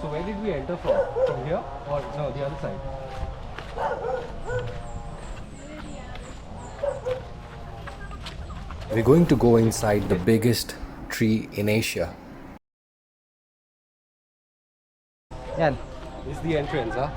So where did we enter from? From here? Or no, the other side? We're going to go inside the biggest tree in Asia. Yan. This is the entrance, huh?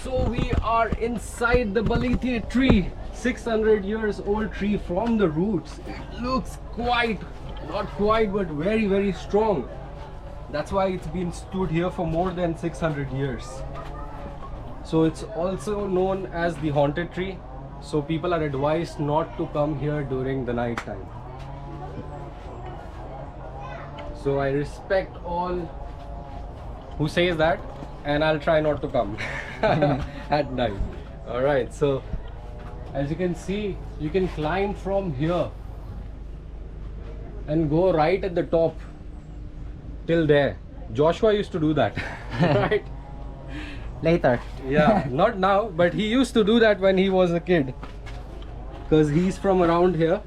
So we are inside the Balete tree, 600 years old tree from the roots. It looks quite, not quite, but very, very strong. That's why it's been stood here for more than 600 years. So it's also known as the haunted tree. So people are advised not to come here during the night time. So I respect all who says that, and I'll try not to come at night. Alright, so as you can see, you can climb from here and go right at the top till there. Joshua used to do that. Right? Later. Yeah, not now, but he used to do that when he was a kid, because he's from around here.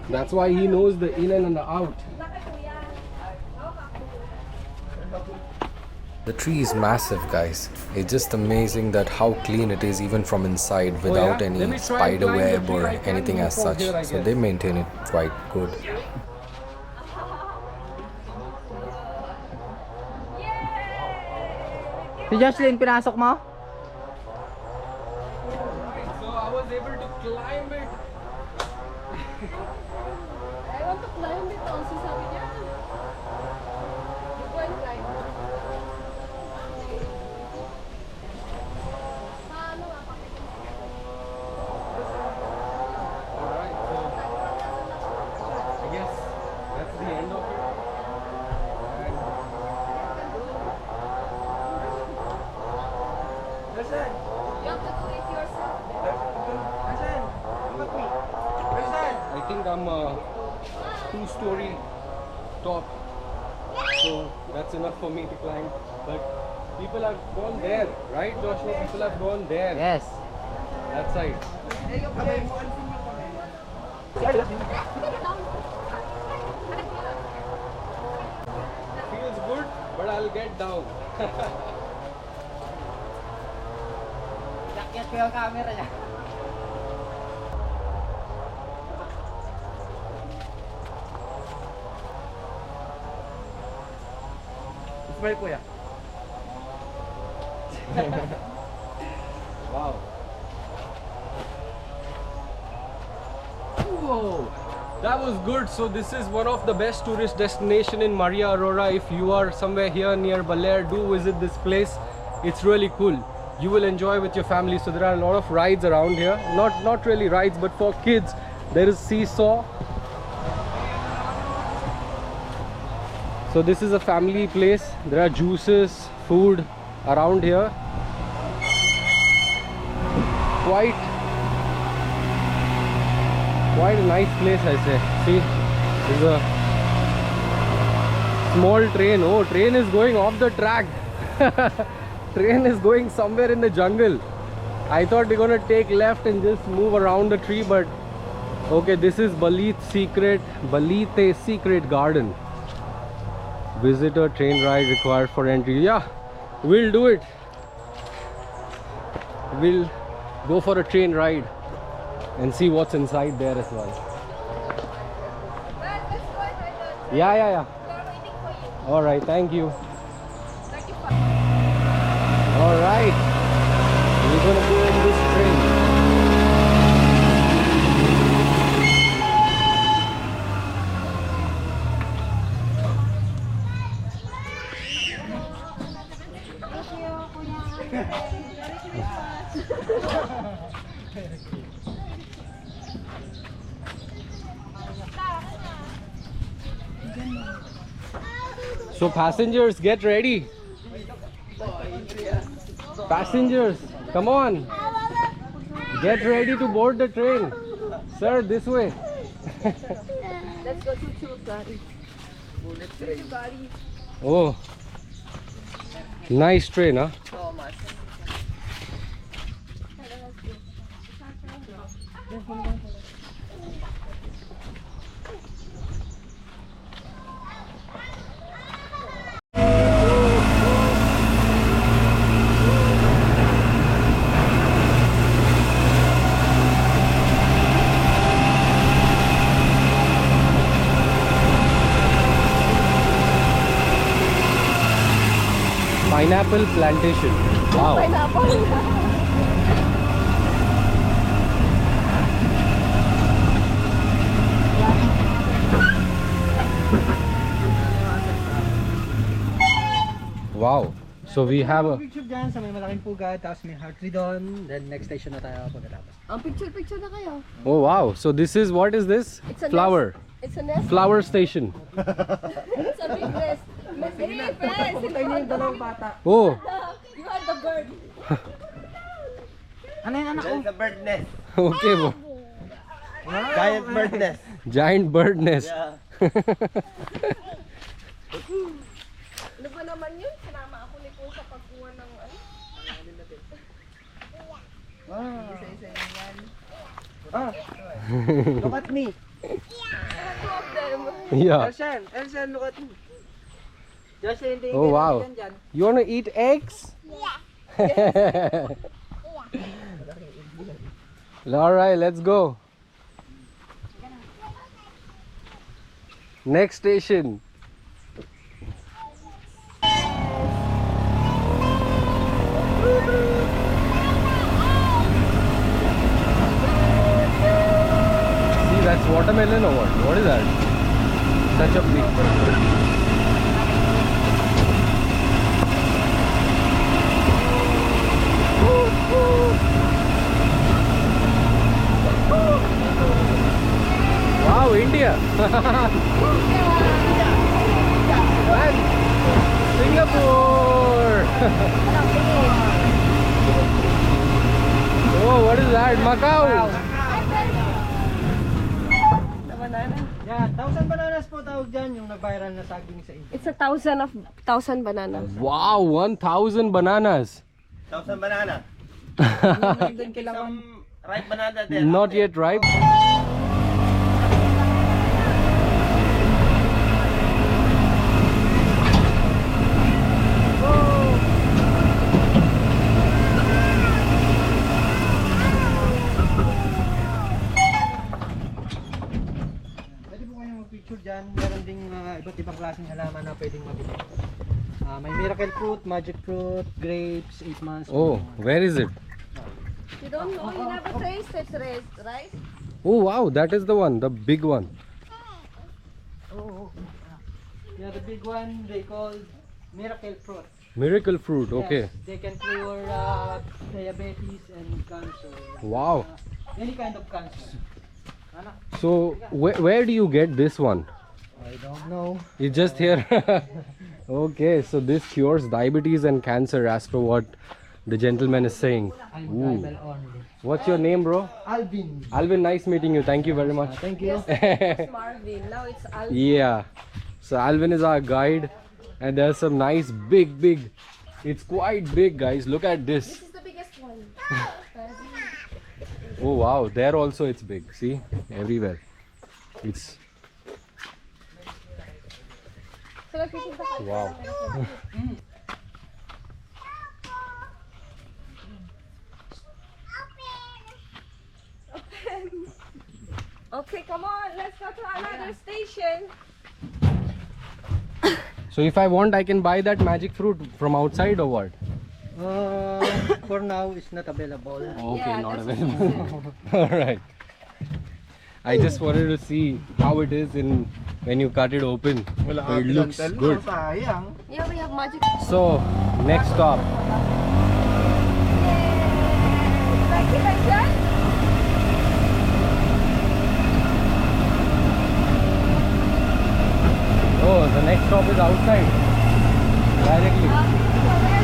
That's why he knows the in and the out. The tree is massive, guys. It's just amazing that how clean it is even from inside without Let me any try and spider climb the web tree. or I can anything do as from such. here, I So guess. they maintain it quite good. Si Jocelyn, pinasok mo? So I was able to climb it. I want to climb it also, sabi niya. You go and climb. Paano nga pakita? Alright, so I guess that's the end of it. And You have to do it yourself. I think I'm a 2-story top, so that's enough for me to climb. But people have gone there, right, Joshua? People have gone there, Yes. that side. Feels good, but I'll get down. Yakyat ko yung camera niya. Smile kuya. Wow. Whoa, that was good. So this is one of the best tourist destination in Maria Aurora. If you are somewhere here near Baler, do visit this place. It's really cool. You will enjoy with your family. So there are a lot of rides around here. Not really rides, but for kids, there is seesaw. So this is a family place. There are juices, food around here. Quite a nice place, I say. See, there's a small train. Oh, train is going off the track. Train is going somewhere in the jungle. I thought we're gonna take left and just move around the tree, but okay, this is Balete Secret Garden. Visitor train ride required for entry. Yeah, we'll do it. We'll go for a train ride and see what's inside there as well. Let's go and ride the Yeah. We're waiting for you. All right, thank you. 35. All right, we're gonna go in this train. So passengers, get ready. Passengers, come on. Get ready to board the train. Sir, this way. Let's go to Chulsari. Here's the body. Oh, nice train, huh? So much. Pineapple plantation. Wow. Pineapple. Wow. So we have a. Picture dyan sa may malaking pugad, tapos may heart tree doon, then next station na tayo pagkatapos. Ang picture na kayo. Oh wow. So this is, what is this? It's a Flower. It's a nest. Flower station. It's a big nest. Pupunta niyo yung dalawang bata. Oh. You are the bird. Ano yung anak ko? It's a bird nest. Okay po. Giant bird nest. Giant bird nest. Yeah. Ano ba naman yun? Sinama ako ni Pong sa pagkuha ng ano? Isa-isa yan. Look at me. Two of them. Yeah. Elsan, look at me. Jocelyn, tingin Oh wow. dyan. You wanna eat eggs? Yeah. Alright, let's go. Next station. See, that's watermelon or what? What is that? Such a big. Wow, India. Man, Singapore. Oh, what is that? Macau. Yeah, 1,000 bananas po tawag dyan, yung nag-viral na saging sa India. It's 1,000 bananas. Wow, 1,000 bananas. 1,000 banana. Doon kailangan. Some ripe banana there. Not yet ripe. Pwede po kayong mag-picture dyan. Meron ding iba't ibang klaseng halaman na pwedeng mabili. May miracle fruit, magic fruit, grapes, 8 months. Oh, where is it? You don't know, you never taste it, right? Oh wow, that is the one, the big one. Oh. Yeah, the big one they call miracle fruit. Miracle fruit, okay. Yes, they can cure diabetes and cancer. Wow. Any kind of cancer. Anak, So, where do you get this one? I don't know. It's just here. Okay, so this cures diabetes and cancer as per what the gentleman is saying. I'm Ooh. tribal only. What's your name, bro? Alvin. Alvin, nice meeting you. Thank you very much. Thank you. It's Marvin, now it's Alvin. Yeah. So Alvin is our guide and there's some nice big. It's quite big, guys. Look at This this. is the biggest one. Oh wow, there also it's big. See? Everywhere. It's So, nagpipinta ka. wow. Okay, come on, let's go to another station. So if I want, I can buy that magic fruit from outside or what? For now, it's not available. Okay, Yeah, not that's available. Alright. I just wanted to see how it is in when you cut it open. So it looks good. Sayang. Yeah, we have magic. So next stop. Like it like that? Oh, the next stop is outside. Directly. Okay,